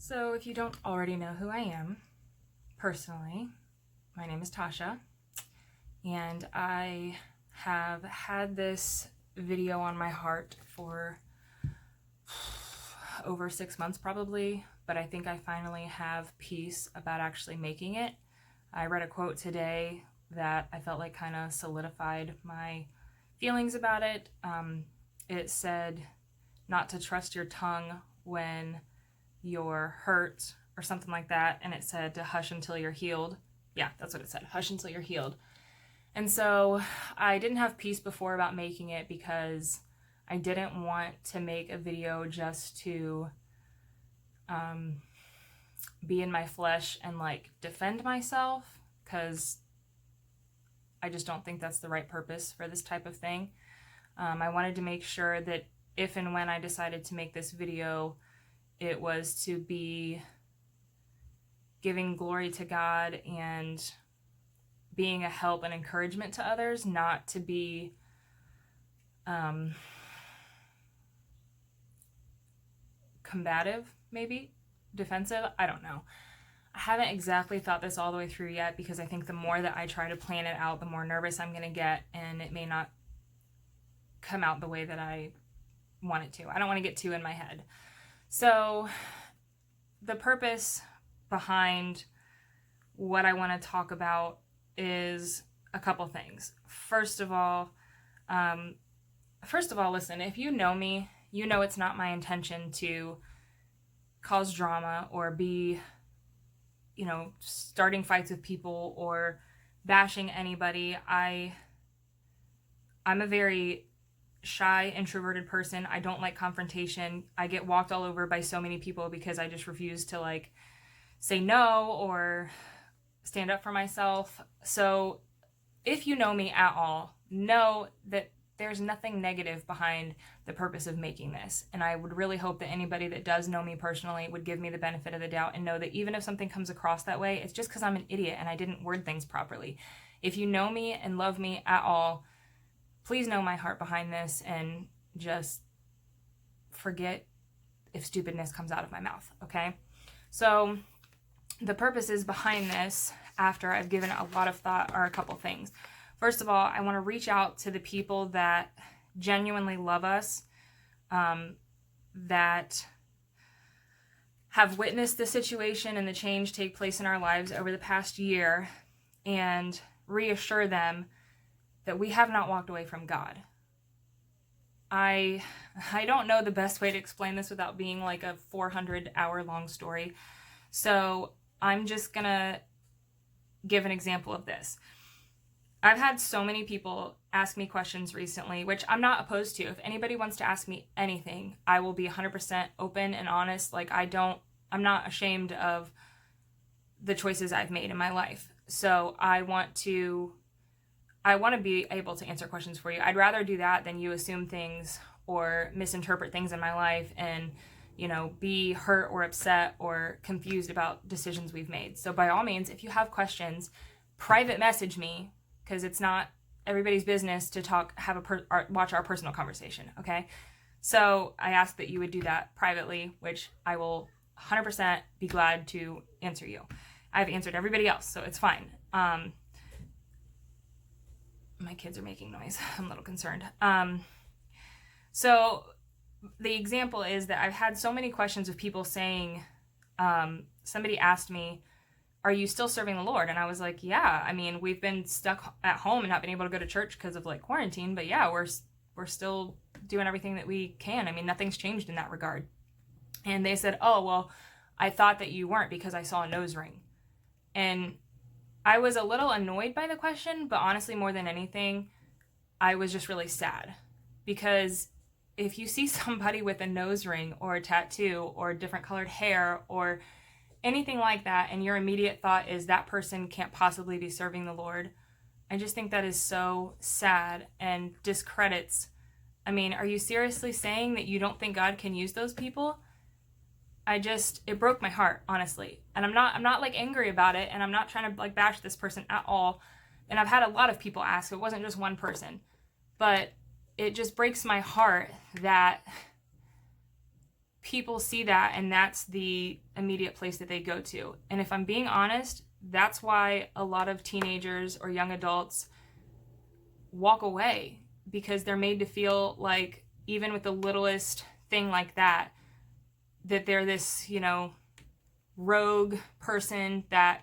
So if you don't already know who I am, personally, my name is Tasha, and I have had this video on my heart for over 6 months probably, but I think I finally have peace about actually making it. I read a quote today that I felt like kind of solidified my feelings about it. It said not to trust your tongue when you're hurt or something like that, and it said to hush until you're healed. Yeah, that's what it said, hush until you're healed. And so I didn't have peace before about making it because I didn't want to make a video just to be in my flesh and like defend myself, because I just don't think that's the right purpose for this type of thing. I wanted to make sure that if and when I decided to make this video, it was to be giving glory to God and being a help and encouragement to others, not to be combative, maybe defensive. I don't know. I haven't exactly thought this all the way through yet, because I think the more that I try to plan it out, the more nervous I'm going to get, and it may not come out the way that I want it to. I don't want to get too in my head. So the purpose behind what I want to talk about is a couple things. First of all, listen, if you know me, you know it's not my intention to cause drama or be, starting fights with people or bashing anybody. I'm a very shy, introverted person. I don't like confrontation. I get walked all over by so many people because I just refuse to say no or stand up for myself. So if you know me at all, know that there's nothing negative behind the purpose of making this. And I would really hope that anybody that does know me personally would give me the benefit of the doubt and know that even if something comes across that way, it's just because I'm an idiot and I didn't word things properly. If you know me and love me at all, please know my heart behind this and just forget if stupidness comes out of my mouth, okay? So the purposes behind this, after I've given it a lot of thought, are a couple things. First of all, I want to reach out to the people that genuinely love us, that have witnessed the situation and the change take place in our lives over the past year, and reassure them that we have not walked away from God. I don't know the best way to explain this without being like a 400-hour long story. So I'm just gonna give an example of this. I've had so many people ask me questions recently, which I'm not opposed to. If anybody wants to ask me anything, I will be 100% open and honest. I'm not ashamed of the choices I've made in my life. So I want to be able to answer questions for you. I'd rather do that than you assume things or misinterpret things in my life and, be hurt or upset or confused about decisions we've made. So by all means, if you have questions, private message me, because it's not everybody's business to watch our personal conversation, okay? So I ask that you would do that privately, which I will 100% be glad to answer you. I've answered everybody else, so it's fine. My kids are making noise. I'm a little concerned. So the example is that I've had so many questions of people saying, somebody asked me, are you still serving the Lord? And I was like, yeah. I mean, we've been stuck at home and not been able to go to church because of quarantine, but yeah, we're still doing everything that we can. I mean, nothing's changed in that regard. And they said, oh, well, I thought that you weren't because I saw a nose ring. And I was a little annoyed by the question, but honestly, more than anything, I was just really sad. Because if you see somebody with a nose ring or a tattoo or different colored hair or anything like that, and your immediate thought is that person can't possibly be serving the Lord, I just think that is so sad and discredits. I mean, are you seriously saying that you don't think God can use those people? It broke my heart, honestly. And I'm not angry about it, and I'm not trying to bash this person at all. And I've had a lot of people ask, it wasn't just one person. But it just breaks my heart that people see that and that's the immediate place that they go to. And if I'm being honest, that's why a lot of teenagers or young adults walk away, because they're made to feel like even with the littlest thing like that, that they're this, rogue person that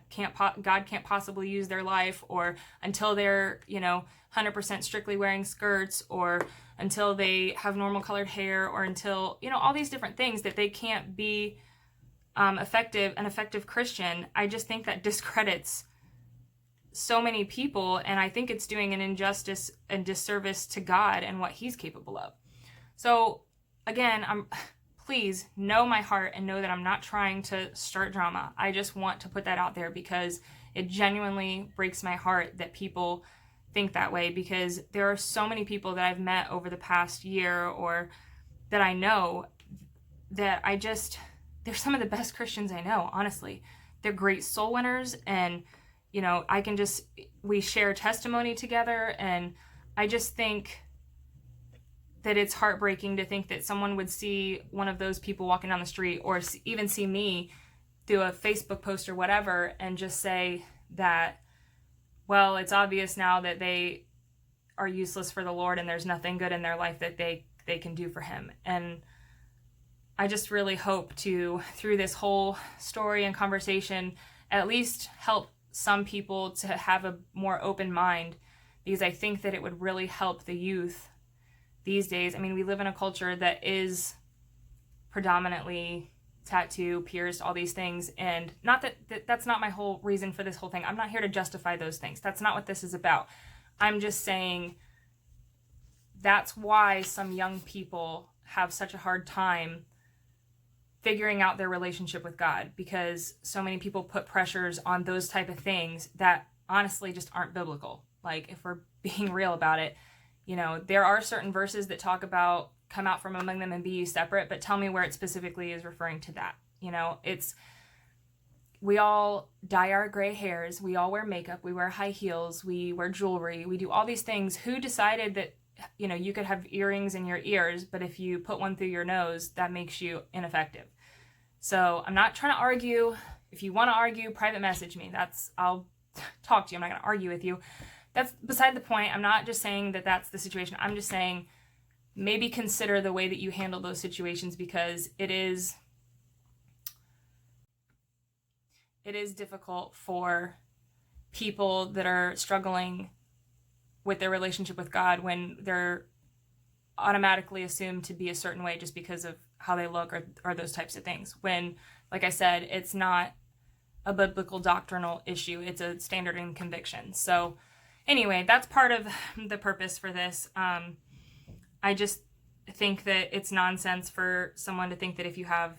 God can't possibly use their life, or until they're, 100% strictly wearing skirts, or until they have normal colored hair, or until, all these different things, that they can't be an effective Christian. I just think that discredits so many people, and I think it's doing an injustice and disservice to God and what he's capable of. So again, please know my heart and know that I'm not trying to start drama. I just want to put that out there because it genuinely breaks my heart that people think that way, because there are so many people that I've met over the past year, or that I know, that they're some of the best Christians I know, honestly. They're great soul winners, and we share testimony together, and I just think that it's heartbreaking to think that someone would see one of those people walking down the street, or even see me through a Facebook post or whatever, and just say that, well, it's obvious now that they are useless for the Lord and there's nothing good in their life that they can do for him. And I just really hope to, through this whole story and conversation, at least help some people to have a more open mind, because I think that it would really help the youth these days. I mean, we live in a culture that is predominantly tattoo, pierced, all these things, and not that's not my whole reason for this whole thing. I'm not here to justify those things. That's not what this is about. I'm just saying that's why some young people have such a hard time figuring out their relationship with God, because so many people put pressures on those type of things that honestly just aren't biblical. Like, if we're being real about it, there are certain verses that talk about come out from among them and be ye separate, but tell me where it specifically is referring to that. We all dye our gray hairs, we all wear makeup, we wear high heels, we wear jewelry, we do all these things. Who decided that, you could have earrings in your ears, but if you put one through your nose, that makes you ineffective? So I'm not trying to argue. If you want to argue, private message me. I'll talk to you. I'm not going to argue with you. That's beside the point. I'm not just saying that that's the situation. I'm just saying maybe consider the way that you handle those situations, because it is difficult for people that are struggling with their relationship with God when they're automatically assumed to be a certain way just because of how they look, or those types of things. When, like I said, it's not a biblical doctrinal issue. It's a standard in conviction. So anyway, that's part of the purpose for this. I just think that it's nonsense for someone to think that if you have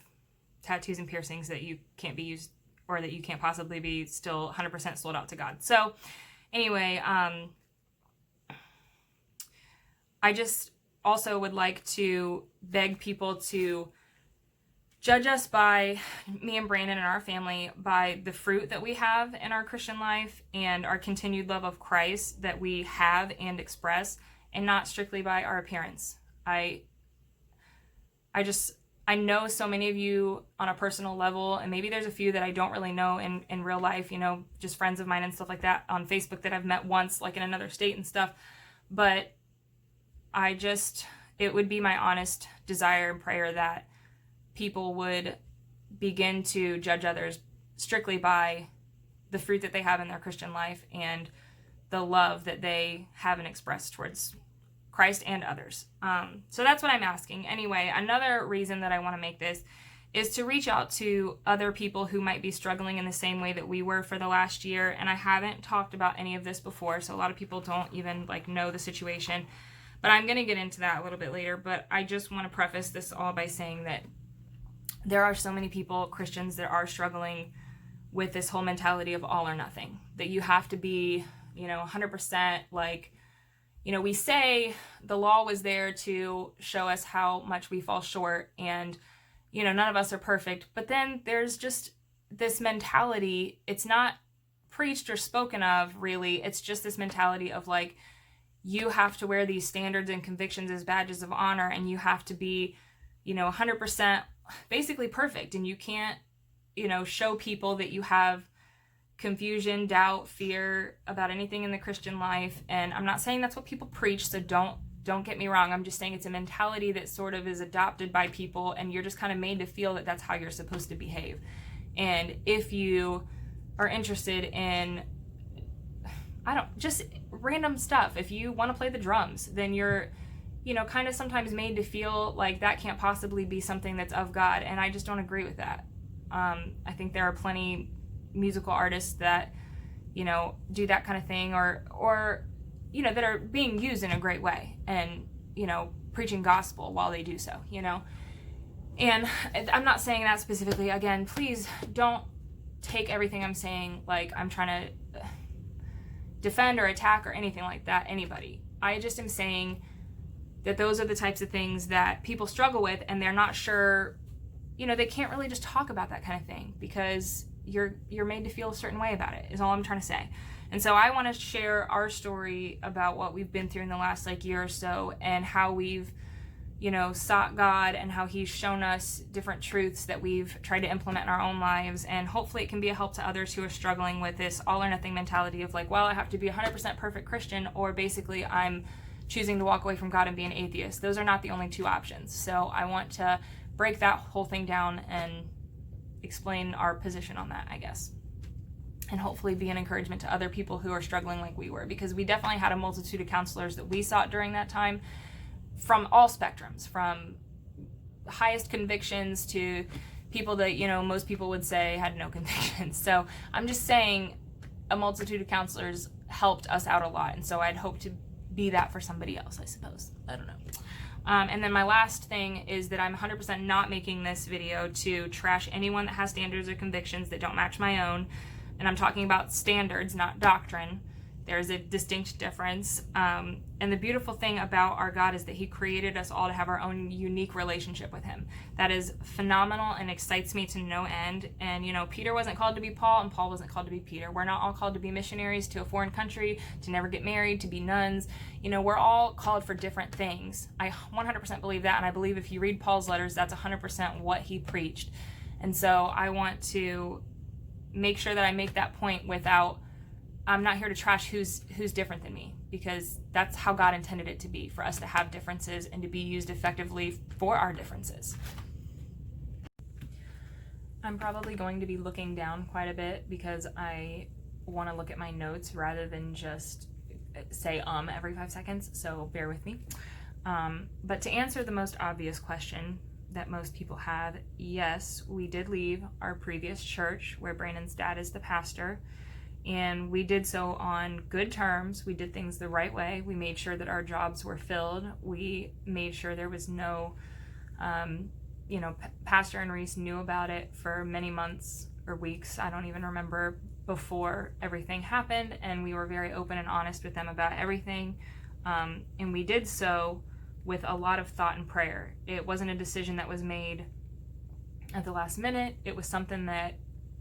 tattoos and piercings that you can't be used, or that you can't possibly be still 100% sold out to God. So anyway, I just also would like to beg people to judge us by, me and Brandon and our family, by the fruit that we have in our Christian life and our continued love of Christ that we have and express, and not strictly by our appearance. I know so many of you on a personal level, and maybe there's a few that I don't really know in real life, just friends of mine and stuff like that on Facebook that I've met once, like in another state and stuff. But it would be my honest desire and prayer that people would begin to judge others strictly by the fruit that they have in their Christian life and the love that they have and express towards Christ and others. So that's what I'm asking. Anyway, another reason that I want to make this is to reach out to other people who might be struggling in the same way that we were for the last year. And I haven't talked about any of this before, so a lot of people don't even know the situation. But I'm going to get into that a little bit later. But I just want to preface this all by saying that there are so many people, Christians, that are struggling with this whole mentality of all or nothing. That you have to be, 100% we say the law was there to show us how much we fall short, and, none of us are perfect. But then there's just this mentality, it's not preached or spoken of, really. It's just this mentality of you have to wear these standards and convictions as badges of honor, and you have to be, 100% basically perfect, and you can't, show people that you have confusion, doubt, fear about anything in the Christian life. And I'm not saying that's what people preach, so don't get me wrong. I'm just saying it's a mentality that sort of is adopted by people, and you're just kind of made to feel that that's how you're supposed to behave. And if you are interested in, just random stuff, if you want to play the drums, then you're, kind of sometimes made to feel like that can't possibly be something that's of God. And I just don't agree with that. I think there are plenty musical artists that, do that kind of thing, or that are being used in a great way, and, preaching gospel while they do so, And I'm not saying that specifically. Again, please don't take everything I'm saying like I'm trying to defend or attack or anything like that, anybody. I just am saying that those are the types of things that people struggle with, and they're not sure, they can't really just talk about that kind of thing because you're made to feel a certain way about it, is all I'm trying to say. And so I want to share our story about what we've been through in the last year or so, and how we've, sought God, and how he's shown us different truths that we've tried to implement in our own lives. And hopefully it can be a help to others who are struggling with this all or nothing mentality of I have to be 100% perfect Christian, or basically I'm choosing to walk away from God and be an atheist. Those are not the only two options. So I want to break that whole thing down and explain our position on that, I guess. And hopefully be an encouragement to other people who are struggling like we were, because we definitely had a multitude of counselors that we sought during that time, from all spectrums, from highest convictions to people that, most people would say had no convictions. So I'm just saying a multitude of counselors helped us out a lot. And so I'd hope to be that for somebody else, I suppose. I don't know. And then my last thing is that I'm 100% not making this video to trash anyone that has standards or convictions that don't match my own. And I'm talking about standards, not doctrine. There's a distinct difference. And the beautiful thing about our God is that he created us all to have our own unique relationship with him. That is phenomenal and excites me to no end. And, Peter wasn't called to be Paul, and Paul wasn't called to be Peter. We're not all called to be missionaries to a foreign country, to never get married, to be nuns. We're all called for different things. I 100% believe that, and I believe if you read Paul's letters, that's 100% what he preached. And so I want to make sure that I make that point without, I'm not here to trash who's different than me, because that's how God intended it to be, for us to have differences and to be used effectively for our differences. I'm probably going to be looking down quite a bit because I want to look at my notes rather than just say every 5 seconds, so bear with me. But to answer the most obvious question that most people have, yes, we did leave our previous church where Brandon's dad is the pastor. And we did so on good terms. We did things the right way. We made sure that our jobs were filled. We made sure there was no, Pastor and Reese knew about it for many months or weeks, I don't even remember, before everything happened. And we were very open and honest with them about everything. And we did so with a lot of thought and prayer. It wasn't a decision that was made at the last minute. It was something that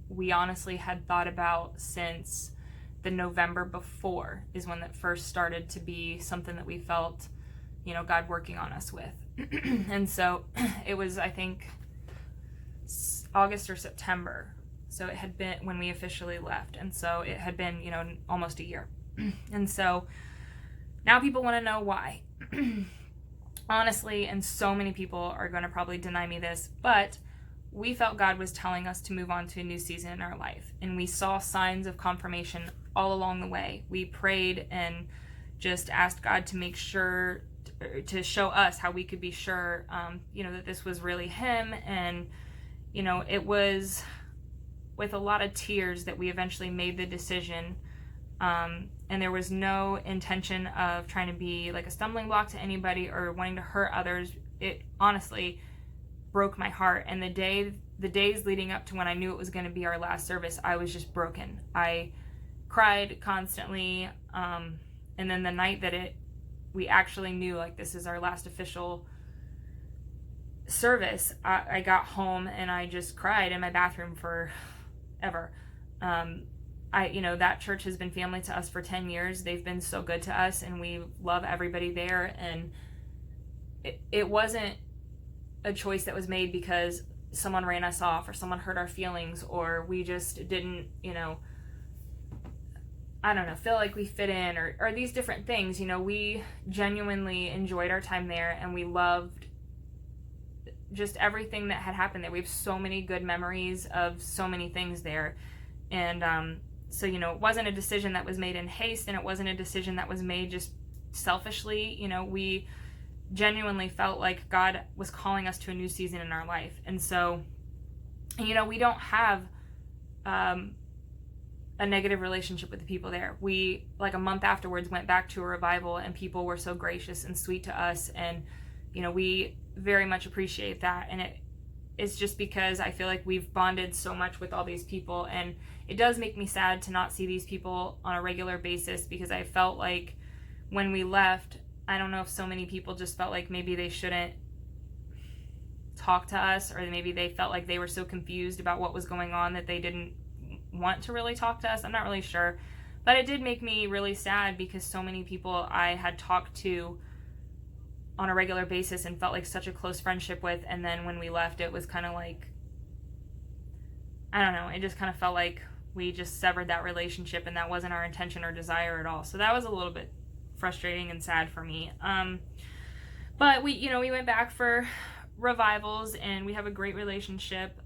we honestly had thought about since the November before, is when that first started to be something that we felt, God working on us with. And so it was, I think, August or September. So it had been when we officially left. And so it had been, almost a year. And so now people want to know why. Honestly, and so many people are going to probably deny me this, but we felt God was telling us to move on to a new season in our life. And we saw signs of confirmation all along the way. We prayed and just asked God to make sure, to show us how we could be sure, that this was really him. And, it was with a lot of tears that we eventually made the decision. And there was no intention of trying to be like a stumbling block to anybody or wanting to hurt others. It honestly broke my heart. And the days leading up to when I knew it was going to be our last service, I was just broken. I cried constantly. And then the night that we actually knew, like, this is our last official service, I got home and I just cried in my bathroom forever. That church has been family to us for 10 years. They've been so good to us, and we love everybody there. And it wasn't a choice that was made because someone ran us off, or someone hurt our feelings, or we just didn't, I don't know, feel like we fit in, or these different things. We genuinely enjoyed our time there, and we loved just everything that had happened there. We have so many good memories of so many things there. And so, it wasn't a decision that was made in haste, and it wasn't a decision that was made just selfishly. We genuinely felt like God was calling us to a new season in our life. And so, we don't have a negative relationship with the people there. We, like a month afterwards, went back to a revival, and people were so gracious and sweet to us. And, we very much appreciate that. And it's just because I feel like we've bonded so much with all these people. And it does make me sad to not see these people on a regular basis, because I felt like when we left, I don't know if so many people just felt like maybe they shouldn't talk to us, or maybe they felt like they were so confused about what was going on that they didn't want to really talk to us. I'm not really sure. But it did make me really sad, because so many people I had talked to on a regular basis and felt like such a close friendship with, and then when we left, it was kind of like, I don't know, it just kind of felt like we just severed that relationship, and that wasn't our intention or desire at all. So that was a little bit frustrating and sad for me. But we went back for revivals, and we have a great relationship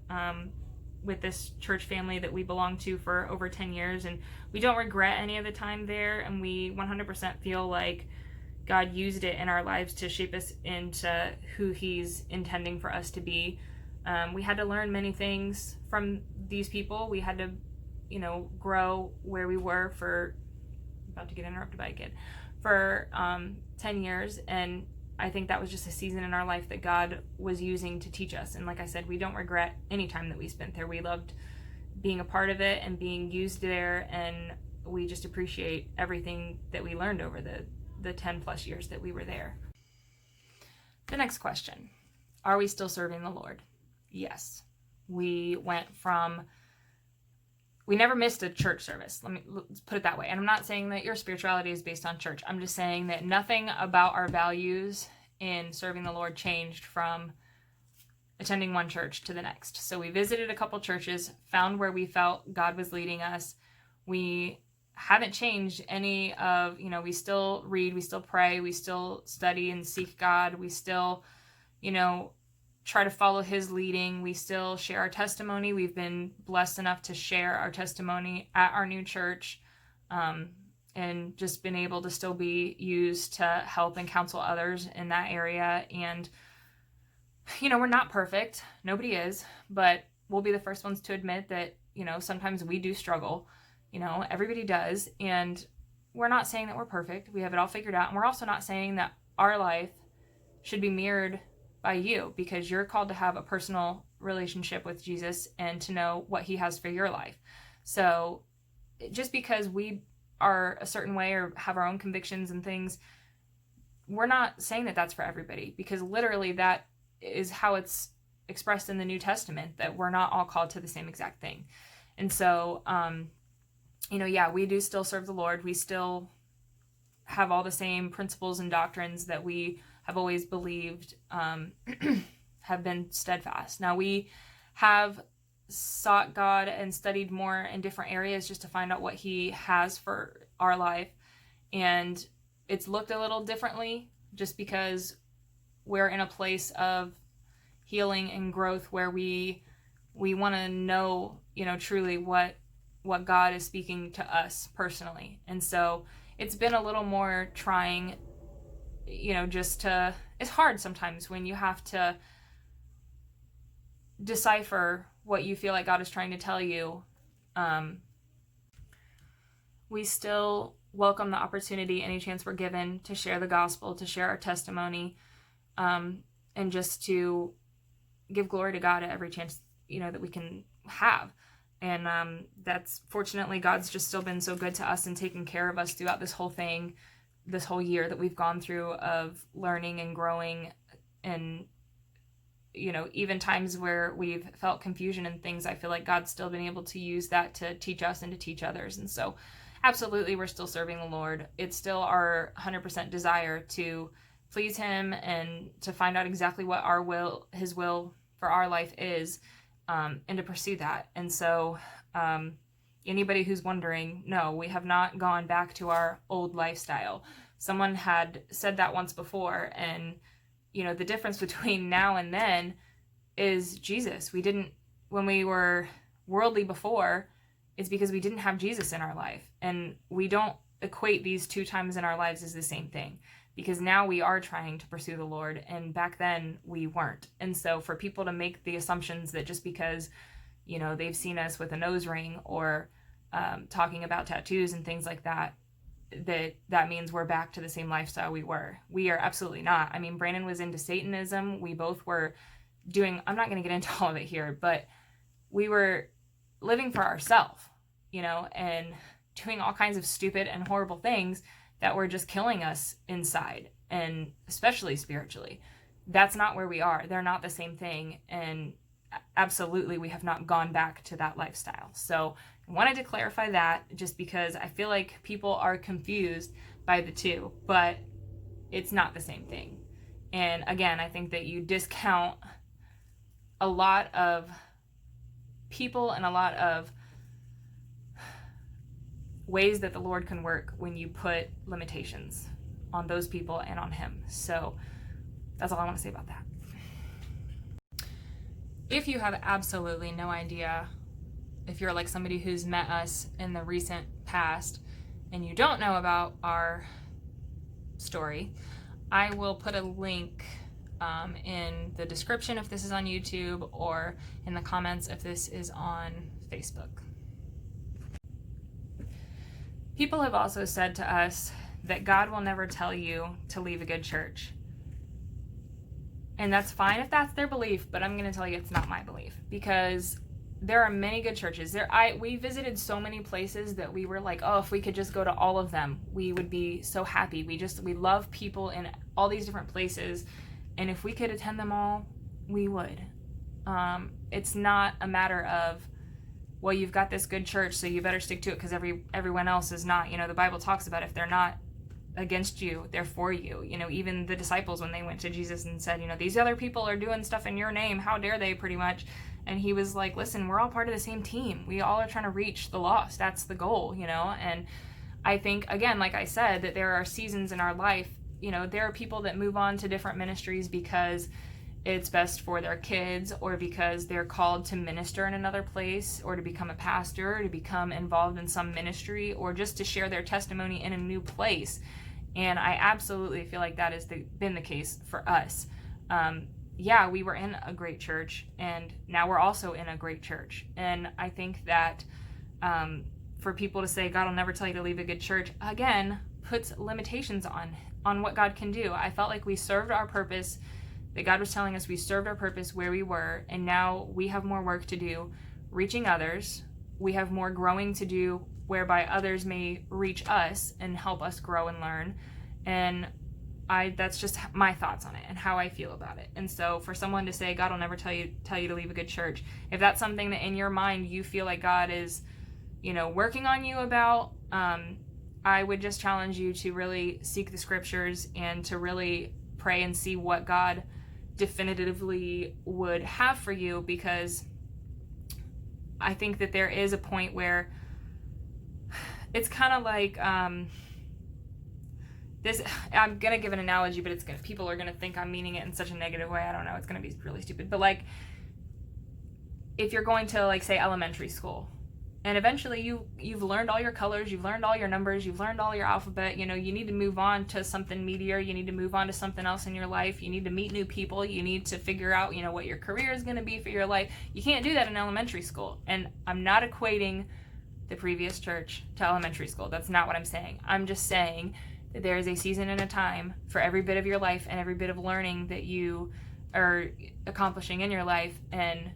with this church family that we belong to for over 10 years, and we don't regret any of the time there, and we 100% feel like God used it in our lives to shape us into who He's intending for us to be. We had to learn many things from these people. We had to, grow where we were for, about to get interrupted by a kid, for 10 years. And I think that was just a season in our life that God was using to teach us. And like I said, we don't regret any time that we spent there. We loved being a part of it and being used there. And we just appreciate everything that we learned over the 10 plus years that we were there. The next question: are we still serving the Lord? Yes. We never missed a church service. Let's put it that way. And I'm not saying that your spirituality is based on church. I'm just saying that nothing about our values in serving the Lord changed from attending one church to the next. So we visited a couple churches, found where we felt God was leading us. We haven't changed any of, we still read, we still pray, we still study and seek God. We still, try to follow His leading. We still share our testimony. We've been blessed enough to share our testimony at our new church, and just been able to still be used to help and counsel others in that area. And, we're not perfect. Nobody is, but we'll be the first ones to admit that, sometimes we do struggle. Everybody does. And we're not saying that we're perfect. We have it all figured out. And we're also not saying that our life should be mirrored by you, because you're called to have a personal relationship with Jesus and to know what He has for your life. So just because we are a certain way or have our own convictions and things, we're not saying that that's for everybody, because literally that is how it's expressed in the New Testament, that we're not all called to the same exact thing. And so, we do still serve the Lord. We still have all the same principles and doctrines that we have always believed, have been steadfast. Now, we have sought God and studied more in different areas just to find out what He has for our life. And it's looked a little differently just because we're in a place of healing and growth where we want to know, truly what God is speaking to us personally. And so it's been a little more trying, it's hard sometimes when you have to decipher what you feel like God is trying to tell you. We still welcome the opportunity, any chance we're given, to share the gospel, to share our testimony, and just to give glory to God at every chance, that we can have. And that's, fortunately, God's just still been so good to us and taking care of us throughout this whole thing, this whole year that we've gone through of learning and growing. And, even times where we've felt confusion and things, I feel like God's still been able to use that to teach us and to teach others. And so absolutely, we're still serving the Lord. It's still our 100% desire to please Him and to find out exactly what His will for our life is, and to pursue that. And so anybody who's wondering, no, we have not gone back to our old lifestyle. Someone had said that once before, and the difference between now and then is Jesus. We didn't, when we were worldly before, it's because we didn't have Jesus in our life. And we don't equate these two times in our lives as the same thing, because now we are trying to pursue the Lord, and back then we weren't. And so for people to make the assumptions that just because, they've seen us with a nose ring or talking about tattoos and things like that, that means we're back to the same lifestyle we were. We are absolutely not. I mean, Brandon was into Satanism. We both were doing, I'm not going to get into all of it here, but we were living for ourselves, and doing all kinds of stupid and horrible things that were just killing us inside, and especially spiritually. That's not where we are. They're not the same thing. And absolutely, we have not gone back to that lifestyle. So I wanted to clarify that, just because I feel like people are confused by the two, but it's not the same thing. And again, I think that you discount a lot of people and a lot of ways that the Lord can work when you put limitations on those people and on him. So that's all I want to say about that. If you have absolutely no idea, if you're like somebody who's met us in the recent past and you don't know about our story, I will put a link in the description if this is on YouTube, or in the comments if this is on Facebook. People have also said to us that God will never tell you to leave a good church. And that's fine if that's their belief, but I'm going to tell you it's not my belief, because there are many good churches. We visited so many places that we were like, oh, if we could just go to all of them, we would be so happy. We love people in all these different places, and if we could attend them all, we would. It's not a matter of, well, you've got this good church, so you better stick to it because everyone else is not. The Bible talks about if they're not against you, they're for you. Even the disciples, when they went to Jesus and said, these other people are doing stuff in your name, how dare they, pretty much. And he was like, listen, we're all part of the same team. We all are trying to reach the lost. That's the goal, And I think, again, like I said, that there are seasons in our life, there are people that move on to different ministries because it's best for their kids, or because they're called to minister in another place, or to become a pastor, or to become involved in some ministry, or just to share their testimony in a new place. And I absolutely feel like that has been the case for us. Yeah, we were in a great church, and now we're also in a great church. And I think that for people to say God will never tell you to leave a good church, again, puts limitations on what God can do. I felt like we served our purpose, that God was telling us we served our purpose where we were, and now we have more work to do reaching others. We have more growing to do, whereby others may reach us and help us grow and learn. And that's just my thoughts on it and how I feel about it. And so for someone to say God will never tell you to leave a good church, if that's something that in your mind you feel like God is, working on you about, I would just challenge you to really seek the scriptures and to really pray and see what God definitively would have for you, because I think that there is a point where it's kind of like this. I'm gonna give an analogy, but people are gonna think I'm meaning it in such a negative way. I don't know. It's gonna be really stupid. But like, if you're going to, like, say, elementary school, and eventually you've learned all your colors, you've learned all your numbers, you've learned all your alphabet, you need to move on to something meatier, you need to move on to something else in your life, you need to meet new people, you need to figure out, what your career is going to be for your life. You can't do that in elementary school. And I'm not equating the previous church to elementary school. That's not what I'm saying. I'm just saying that there is a season and a time for every bit of your life and every bit of learning that you are accomplishing in your life, and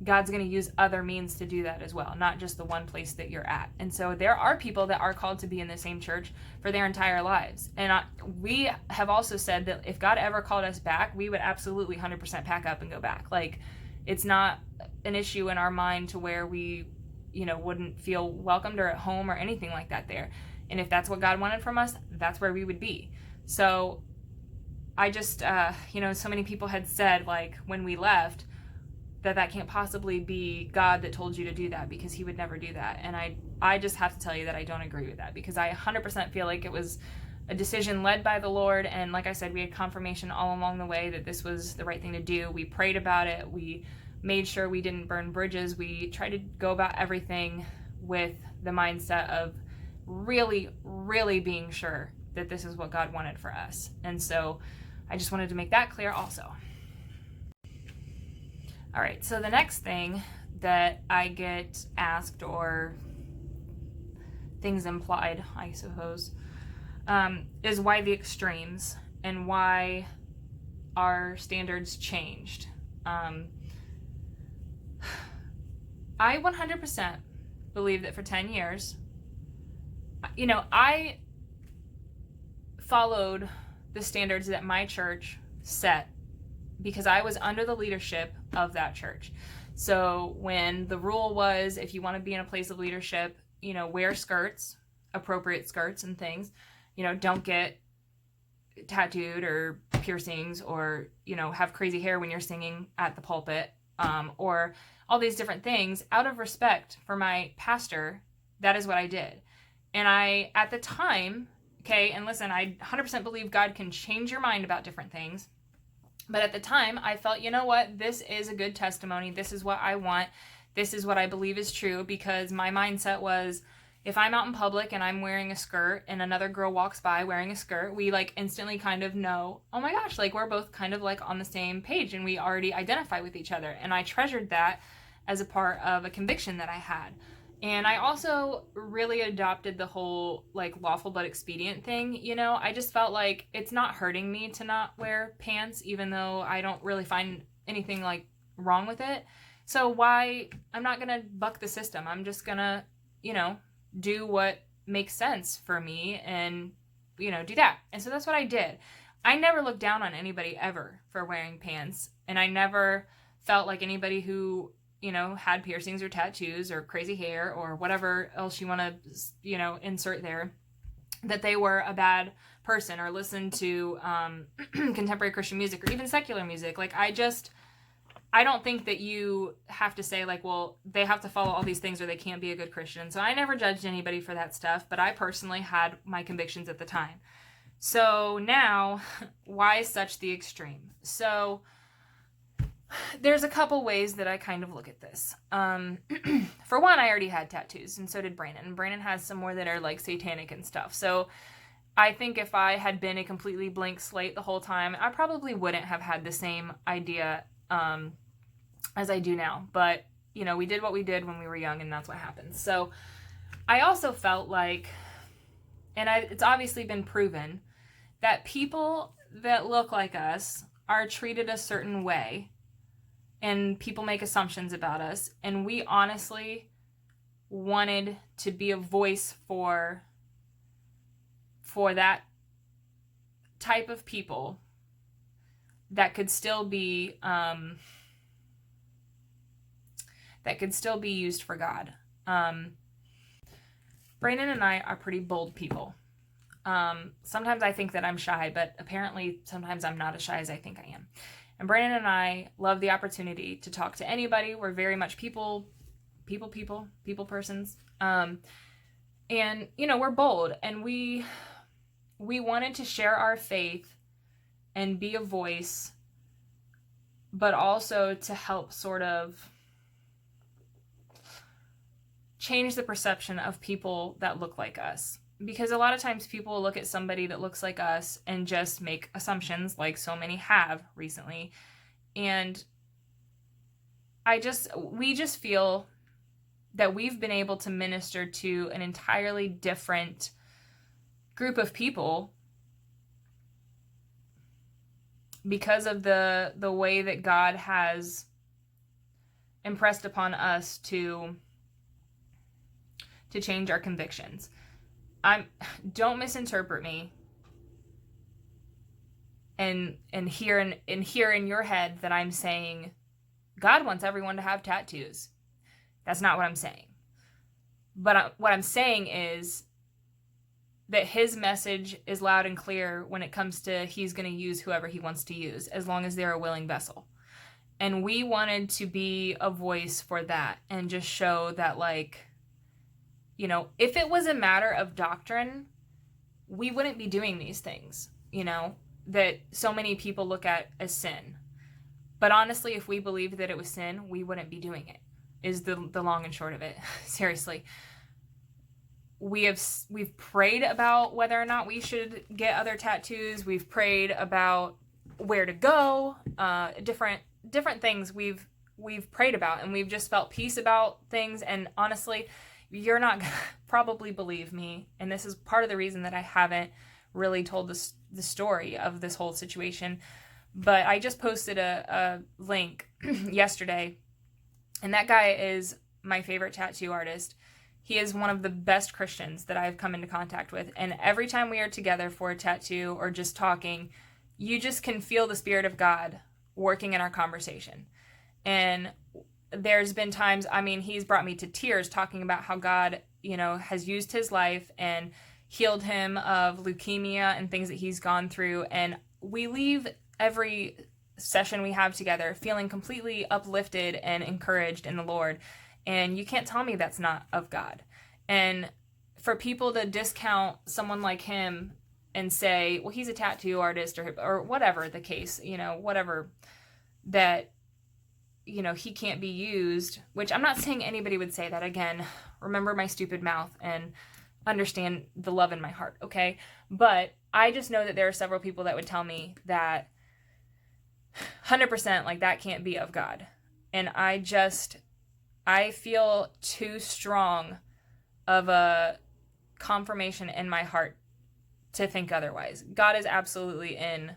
God's going to use other means to do that as well, not just the one place that you're at. And so there are people that are called to be in the same church for their entire lives. And we have also said that if God ever called us back, we would absolutely 100% pack up and go back. Like, it's not an issue in our mind to where we, wouldn't feel welcomed or at home or anything like that there. And if that's what God wanted from us, that's where we would be. So I just, so many people had said, like, when we left, that can't possibly be God that told you to do that, because he would never do that. And I just have to tell you that I don't agree with that, because I 100% feel like it was a decision led by the Lord. And like I said, we had confirmation all along the way that this was the right thing to do. We prayed about it. We made sure we didn't burn bridges. We tried to go about everything with the mindset of really, really being sure that this is what God wanted for us. And so I just wanted to make that clear also. All right, so the next thing that I get asked, or things implied, I suppose, is why the extremes and why our standards changed. I 100% believe that for 10 years, I followed the standards that my church set because I was under the leadership of that church. So when the rule was, if you want to be in a place of leadership, wear skirts, appropriate skirts and things, don't get tattooed or piercings, or, have crazy hair when you're singing at the pulpit, or all these different things. Out of respect for my pastor, that is what I did. And I, at the time, okay, and listen, I 100% believe God can change your mind about different things. But at the time, I felt, you know what, this is a good testimony. This is what I want. This is what I believe is true, because my mindset was, if I'm out in public and I'm wearing a skirt and another girl walks by wearing a skirt, we instantly kind of know, oh my gosh, we're both kind of on the same page, and we already identify with each other. And I treasured that as a part of a conviction that I had. And I also really adopted the whole lawful but expedient thing. I just felt like it's not hurting me to not wear pants, even though I don't really find anything wrong with it. So why, I'm not going to buck the system. I'm just going to, do what makes sense for me and, do that. And so that's what I did. I never looked down on anybody ever for wearing pants. And I never felt like anybody who, had piercings or tattoos or crazy hair or whatever else you want to, insert there, that they were a bad person or listened to contemporary Christian music or even secular music. I don't think that you have to say well, they have to follow all these things or they can't be a good Christian. So I never judged anybody for that stuff, but I personally had my convictions at the time. So now, why such the extreme? So there's a couple ways that I kind of look at this. For one, I already had tattoos, and so did Brandon. And Brandon has some more that are satanic and stuff. So I think if I had been a completely blank slate the whole time, I probably wouldn't have had the same idea as I do now. But, we did what we did when we were young, and that's what happens. So I also felt it's obviously been proven that people that look like us are treated a certain way, and people make assumptions about us, and we honestly wanted to be a voice for that type of people that could still be used for God. Brandon and I are pretty bold people. Sometimes I think that I'm shy, but apparently sometimes I'm not as shy as I think I am. And Brandon and I love the opportunity to talk to anybody. We're very much people persons. And, we're bold, and we wanted to share our faith and be a voice, but also to help sort of change the perception of people that look like us. Because a lot of times people look at somebody that looks like us and just make assumptions, like so many have recently. And we just feel that we've been able to minister to an entirely different group of people because of the way that God has impressed upon us to change our convictions. Don't misinterpret me and hear in your head that I'm saying God wants everyone to have tattoos. That's not what I'm saying. But what I'm saying is that his message is loud and clear when it comes to he's going to use whoever he wants to use, as long as they're a willing vessel. And we wanted to be a voice for that and just show that, like, you know, if it was a matter of doctrine, we wouldn't be doing these things, you know, that so many people look at as sin. But honestly, if we believed that it was sin, we wouldn't be doing it, is the long and short of it. Seriously. We've prayed about whether or not we should get other tattoos. We've prayed about where to go, different things we've prayed about, and we've just felt peace about things. And honestly, you're not gonna probably believe me, and this is part of the reason that I haven't really told the story of this whole situation. But I just posted a link yesterday, and that guy is my favorite tattoo artist. He is one of the best Christians that I've come into contact with. And every time we are together for a tattoo or just talking, you just can feel the Spirit of God working in our conversation. And there's been times, I mean, he's brought me to tears talking about how God, you know, has used his life and healed him of leukemia and things that he's gone through. And we leave every session we have together feeling completely uplifted and encouraged in the Lord. And you can't tell me that's not of God. And for people to discount someone like him and say, well, he's a tattoo artist or whatever the case, you know, whatever, that, you know, he can't be used, which I'm not saying anybody would say that. Again, remember my stupid mouth and understand the love in my heart, okay? But I just know that there are several people that would tell me that 100% like that can't be of God. And I feel too strong of a confirmation in my heart to think otherwise. God is absolutely in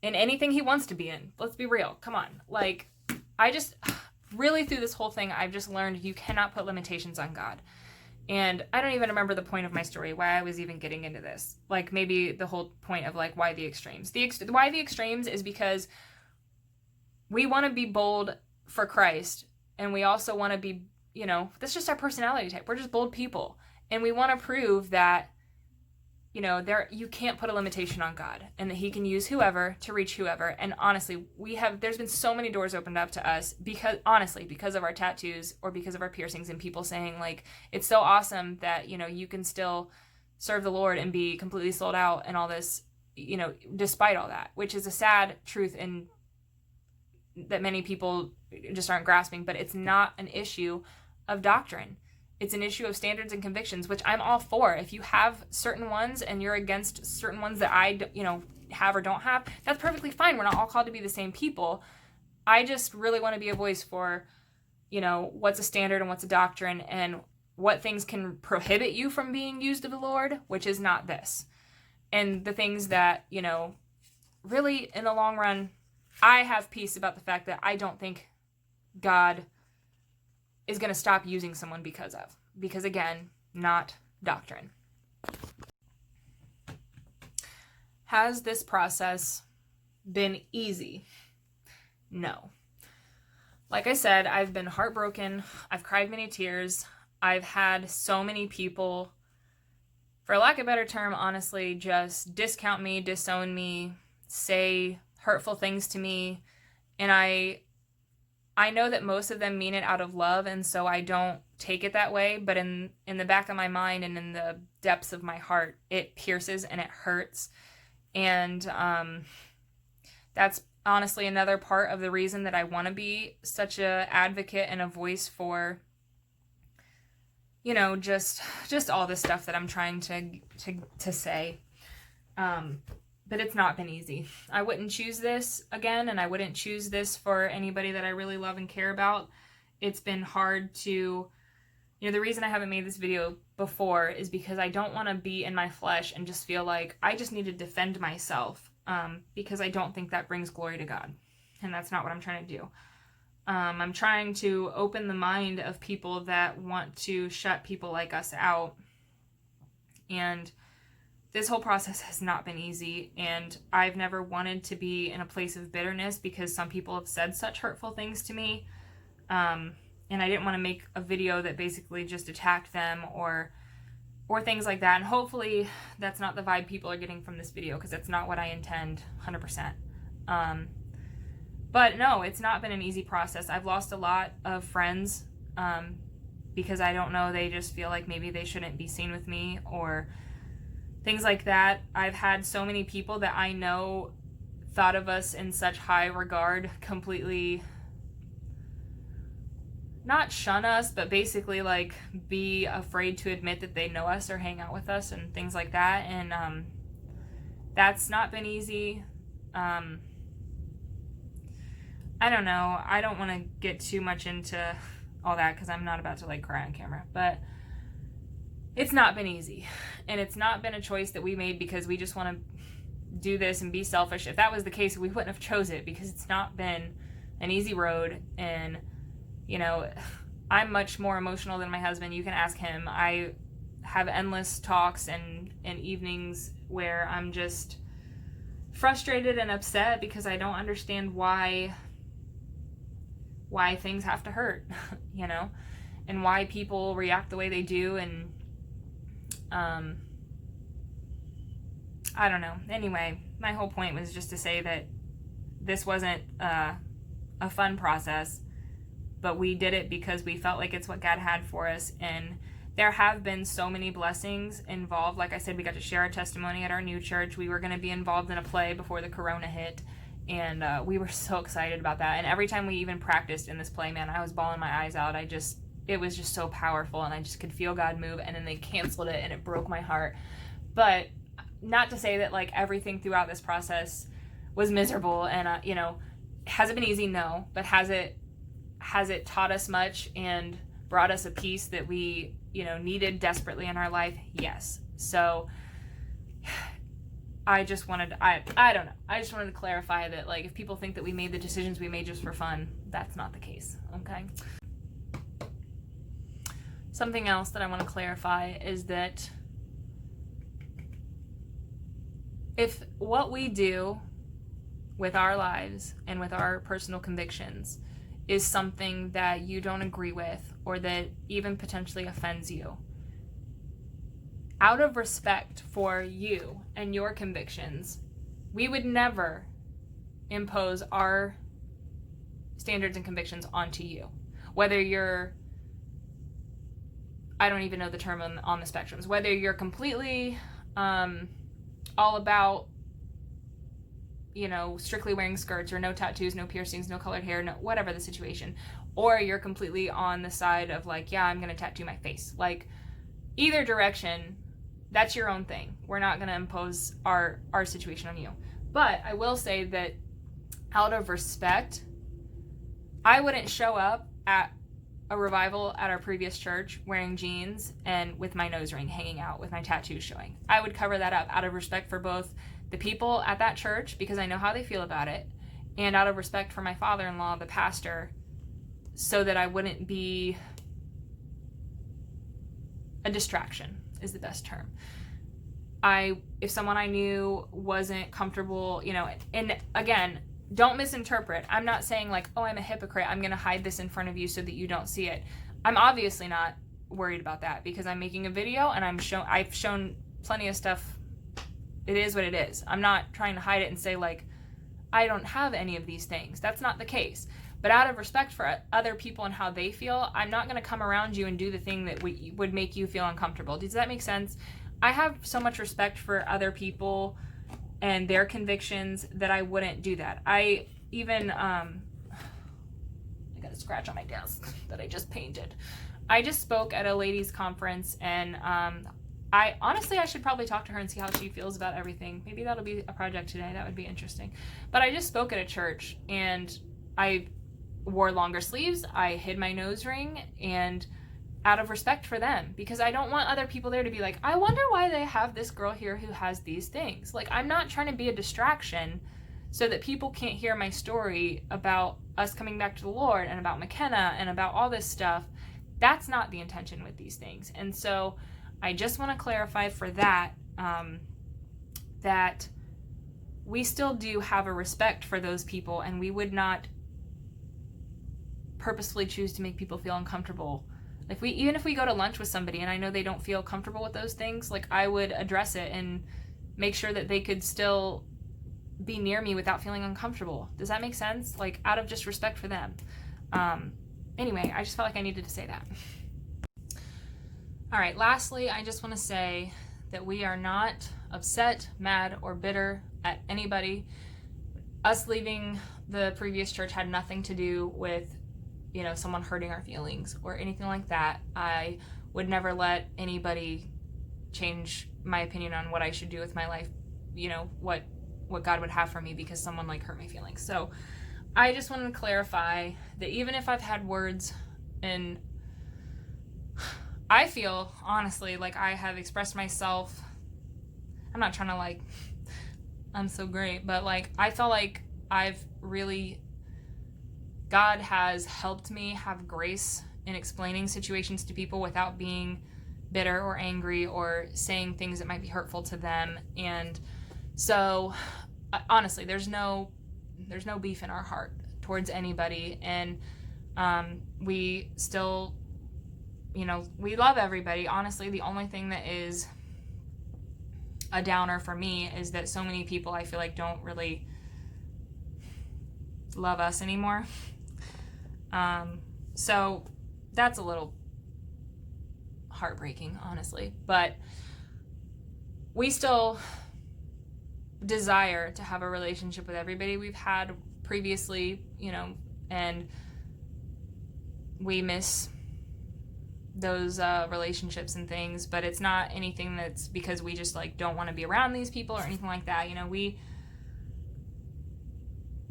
anything he wants to be in. Let's be real. Come on. Like, I just really, through this whole thing, I've just learned you cannot put limitations on God. And I don't even remember the point of my story, why I was even getting into this. Like, maybe the whole point of, like, why the extremes. Why the extremes is because we want to be bold for Christ. And we also want to be, you know, that's just our personality type. We're just bold people. And we want to prove that, you know, you can't put a limitation on God and that he can use whoever to reach whoever. And honestly, there's been so many doors opened up to us because of our tattoos or because of our piercings, and people saying, like, it's so awesome that, you know, you can still serve the Lord and be completely sold out and all this, you know, despite all that, which is a sad truth and that many people just aren't grasping. But it's not an issue of doctrine. It's an issue of standards and convictions, which I'm all for. If you have certain ones and you're against certain ones that I, you know, have or don't have, that's perfectly fine. We're not all called to be the same people. I just really want to be a voice for, you know, what's a standard and what's a doctrine and what things can prohibit you from being used of the Lord, which is not this. And the things that, you know, really in the long run, I have peace about the fact that I don't think God is going to stop using someone because again, not doctrine. Has this process been easy? No. Like I said, I've been heartbroken. I've cried many tears. I've had so many people, for lack of a better term, honestly, just discount me, disown me, say hurtful things to me. And I know that most of them mean it out of love, and so I don't take it that way. But in the back of my mind and in the depths of my heart, it pierces and it hurts. And that's honestly another part of the reason that I want to be such a advocate and a voice for, you know, just all this stuff that I'm trying to say. But it's not been easy. I wouldn't choose this again, and I wouldn't choose this for anybody that I really love and care about. It's been hard to, you know, the reason I haven't made this video before is because I don't want to be in my flesh and just feel like I just need to defend myself, because I don't think that brings glory to God. And that's not what I'm trying to do. I'm trying to open the mind of people that want to shut people like us out. And this whole process has not been easy, and I've never wanted to be in a place of bitterness because some people have said such hurtful things to me. And I didn't want to make a video that basically just attacked them or things like that. And hopefully that's not the vibe people are getting from this video, because that's not what I intend 100%. But no, it's not been an easy process. I've lost a lot of friends because I don't know, they just feel like maybe they shouldn't be seen with me or things like that. I've had so many people that I know thought of us in such high regard completely not shun us, but basically like be afraid to admit that they know us or hang out with us and things like that. And that's not been easy. I don't know. I don't want to get too much into all that because I'm not about to like cry on camera, but it's not been easy. And it's not been a choice that we made because we just want to do this and be selfish. If that was the case, we wouldn't have chose it, because it's not been an easy road. And, you know, I'm much more emotional than my husband. You can ask him. I have endless talks and evenings where I'm just frustrated and upset because I don't understand why things have to hurt, you know, and why people react the way they do. And I don't know. Anyway, my whole point was just to say that this wasn't a fun process, but we did it because we felt like it's what God had for us. And there have been so many blessings involved. Like I said, we got to share a testimony at our new church. We were going to be involved in a play before the corona hit. And we were so excited about that. And every time we even practiced in this play, man, I was bawling my eyes out. It was just so powerful, and I just could feel God move. And then they canceled it, and it broke my heart. But not to say that like everything throughout this process was miserable. And you know, has it been easy? No. But has it taught us much and brought us a peace that we, you know, needed desperately in our life? Yes. So I just wanted to, I don't know. I just wanted to clarify that, like, if people think that we made the decisions we made just for fun, that's not the case, okay? Something else that I want to clarify is that if what we do with our lives and with our personal convictions is something that you don't agree with or that even potentially offends you, out of respect for you and your convictions, we would never impose our standards and convictions onto you. Whether you're, I don't even know the term on the spectrums, whether you're completely all about, you know, strictly wearing skirts or no tattoos, no piercings, no colored hair, no whatever the situation, or you're completely on the side of like, yeah, I'm gonna tattoo my face. Like, either direction, that's your own thing. We're not going to impose our situation on you. But I will say that out of respect, I wouldn't show up at a revival at our previous church wearing jeans and with my nose ring hanging out with my tattoos showing. I would cover that up out of respect for both the people at that church, because I know how they feel about it, and out of respect for my father-in-law, the pastor, so that I wouldn't be a distraction is the best term. If someone I knew wasn't comfortable, you know, and again, don't misinterpret. I'm not saying like, oh, I'm a hypocrite, I'm going to hide this in front of you so that you don't see it. I'm obviously not worried about that because I'm making a video and I've shown plenty of stuff. It is what it is. I'm not trying to hide it and say like, I don't have any of these things. That's not the case. But out of respect for other people and how they feel, I'm not going to come around you and do the thing that would make you feel uncomfortable. Does that make sense? I have so much respect for other people and their convictions that I wouldn't do that. I got a scratch on my desk that I just painted. I just spoke at a ladies' conference, and I should probably talk to her and see how she feels about everything. Maybe that'll be a project today. That would be interesting. But I just spoke at a church, and I wore longer sleeves, I hid my nose ring, and out of respect for them, because I don't want other people there to be like, I wonder why they have this girl here who has these things. Like, I'm not trying to be a distraction so that people can't hear my story about us coming back to the Lord and about McKenna and about all this stuff. That's not the intention with these things. And so I just want to clarify for that, that we still do have a respect for those people, and we would not purposefully choose to make people feel uncomfortable. Like, even if we go to lunch with somebody and I know they don't feel comfortable with those things, like, I would address it and make sure that they could still be near me without feeling uncomfortable. Does that make sense? Like, out of just respect for them. Anyway, I just felt like I needed to say that. All right, lastly, I just want to say that we are not upset, mad, or bitter at anybody. Us leaving the previous church had nothing to do with, someone hurting our feelings or anything like that. I would never let anybody change my opinion on what I should do with my life, what God would have for me because someone hurt my feelings. So I just wanted to clarify that even if I've had words, and I feel honestly like I have expressed myself, I'm not trying to I'm so great, but I felt like I've really, God has helped me have grace in explaining situations to people without being bitter or angry or saying things that might be hurtful to them. And so honestly, there's no beef in our heart towards anybody, and we still, we love everybody. Honestly, the only thing that is a downer for me is that so many people I feel like don't really love us anymore. So that's a little heartbreaking, honestly, but we still desire to have a relationship with everybody we've had previously, and we miss those relationships and things, but it's not anything that's because we just don't want to be around these people or anything like that.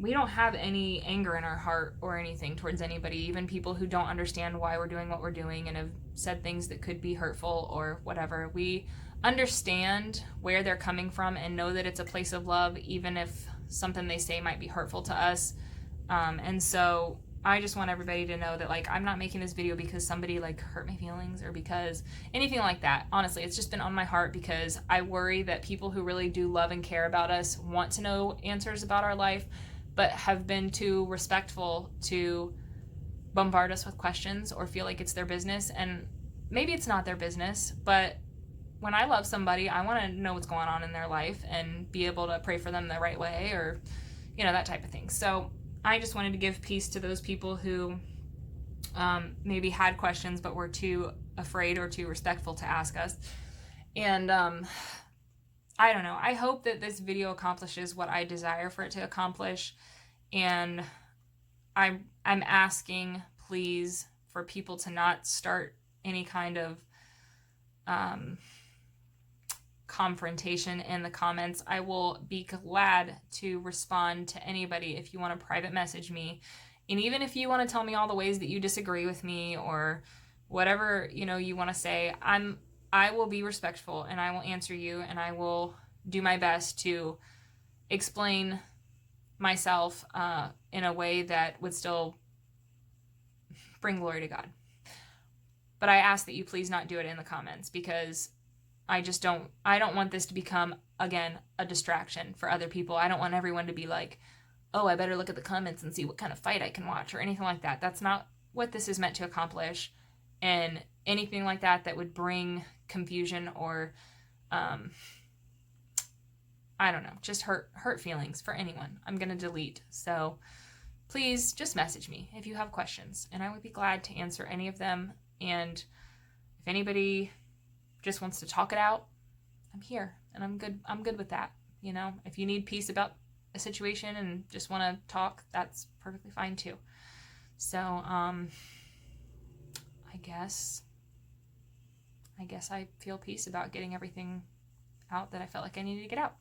We don't have any anger in our heart or anything towards anybody, even people who don't understand why we're doing what we're doing and have said things that could be hurtful or whatever. We understand where they're coming from and know that it's a place of love, even if something they say might be hurtful to us. And so I just want everybody to know that I'm not making this video because somebody hurt my feelings or because anything like that. Honestly, it's just been on my heart because I worry that people who really do love and care about us want to know answers about our life, but have been too respectful to bombard us with questions or feel like it's their business. And maybe it's not their business, but when I love somebody, I want to know what's going on in their life and be able to pray for them the right way or, that type of thing. So I just wanted to give peace to those people who maybe had questions but were too afraid or too respectful to ask us. And I don't know. I hope that this video accomplishes what I desire for it to accomplish. And I'm asking, please, for people to not start any kind of confrontation in the comments. I will be glad to respond to anybody if you want to private message me. And even if you want to tell me all the ways that you disagree with me or whatever, you want to say, I will be respectful and I will answer you and I will do my best to explain myself in a way that would still bring glory to God. But I ask that you please not do it in the comments because I don't want this to become, again, a distraction for other people. I don't want everyone to be like, oh, I better look at the comments and see what kind of fight I can watch or anything like that. That's not what this is meant to accomplish. And anything like that would bring confusion or, I don't know, just hurt feelings for anyone, I'm going to delete. So please just message me if you have questions, and I would be glad to answer any of them. And if anybody just wants to talk it out, I'm here, and I'm good with that. If you need peace about a situation and just want to talk, that's perfectly fine too. So, I guess I feel peace about getting everything out that I felt like I needed to get out.